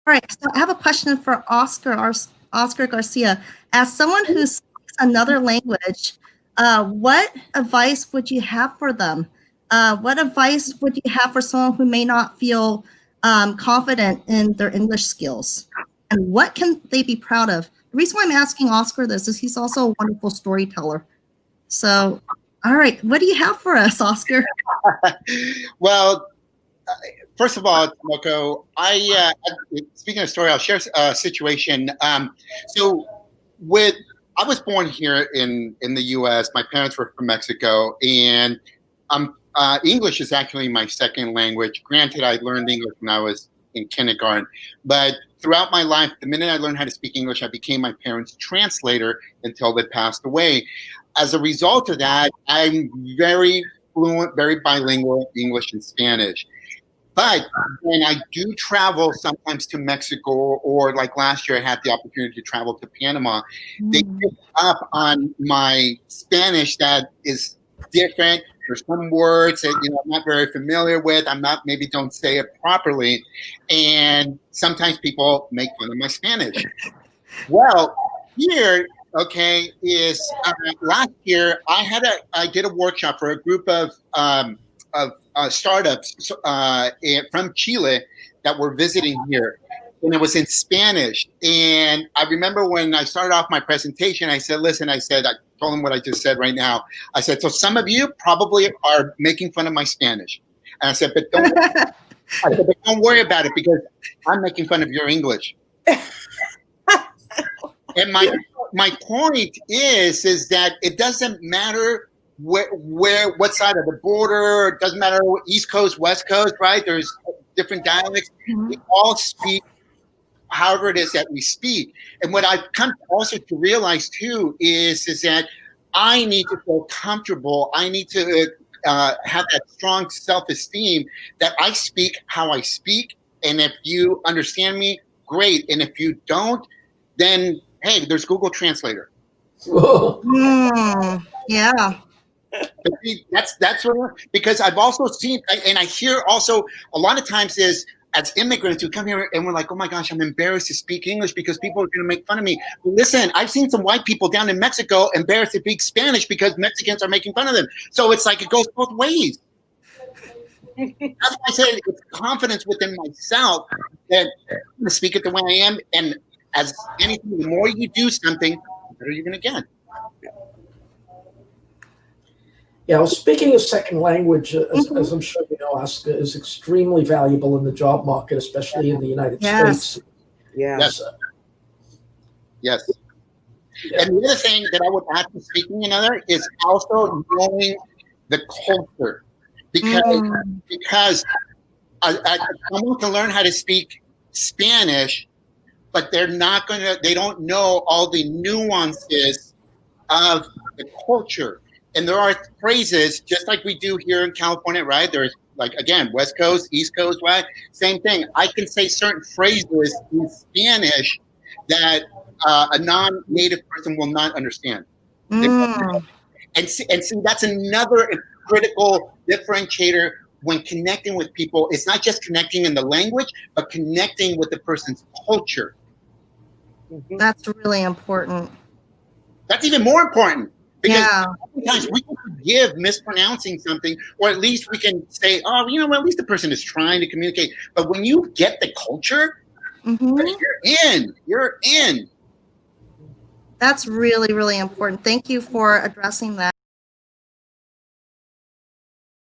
right, so I have a question for Oscar Garcia. As someone who speaks another language, what advice would you have for them? What advice would you have for someone who may not feel confident in their English skills? And what can they be proud of? The reason why I'm asking Oscar this is he's also a wonderful storyteller. So, all right, what do you have for us, Oscar? Well, first of all, Tomoko, speaking of story, I'll share a situation. So, with I was born here in the U.S. My parents were from Mexico, and English is actually my second language. Granted, I learned English when I was in kindergarten, but throughout my life, the minute I learned how to speak English, I became my parents' translator until they passed away. As a result of that, I'm very fluent, very bilingual, English and Spanish. But when I do travel sometimes to Mexico, or like last year, I had the opportunity to travel to Panama, they pick up on my Spanish that is different. There's some words that I'm not very familiar with. Maybe don't say it properly, and sometimes people make fun of my Spanish. Well, here, okay, is last year I did a workshop for a group of startups from Chile that were visiting here, and it was in Spanish. And I remember when I started off my presentation, I said, "Listen," I told them what I just said right now. I said, "So some of you probably are making fun of my Spanish," and I said, "But don't worry about it because I'm making fun of your English." And my point is that it doesn't matter what side of the border. It doesn't matter East Coast, West Coast, right? There's different dialects. Mm-hmm. We all speak however it is that we speak. And what I've come also to realize too is that I need to feel comfortable. I need to have that strong self-esteem that I speak how I speak. And if you understand me, great. And if you don't, then hey, there's Google Translator. Yeah. That's what, because I've also seen, and I hear also a lot of times is as immigrants who come here and we're like, oh my gosh, I'm embarrassed to speak English because people are going to make fun of me. Well, listen, I've seen some white people down in Mexico embarrassed to speak Spanish because Mexicans are making fun of them. So it's like it goes both ways. That's why I said it's confidence within myself that I'm going to speak it the way I am. And as anything, the more you do something, the better you're going to get. Yeah, well, speaking a second language, as I'm sure you know, Oscar, is extremely valuable in the job market, especially in the United States. Yes. Yes. Yeah. And the other thing that I would add to speaking another is also knowing the culture. Because someone can learn how to speak Spanish, but they don't know all the nuances of the culture. And there are phrases, just like we do here in California, right? There's like, again, West Coast, East Coast, right? Same thing. I can say certain phrases in Spanish that a non-native person will not understand. And see, that's another critical differentiator when connecting with people. It's not just connecting in the language, but connecting with the person's culture. That's really important. That's even more important. Because sometimes we can forgive mispronouncing something, or at least we can say, oh, well, at least the person is trying to communicate. But when you get the culture, you're in. That's really, really important. Thank you for addressing that.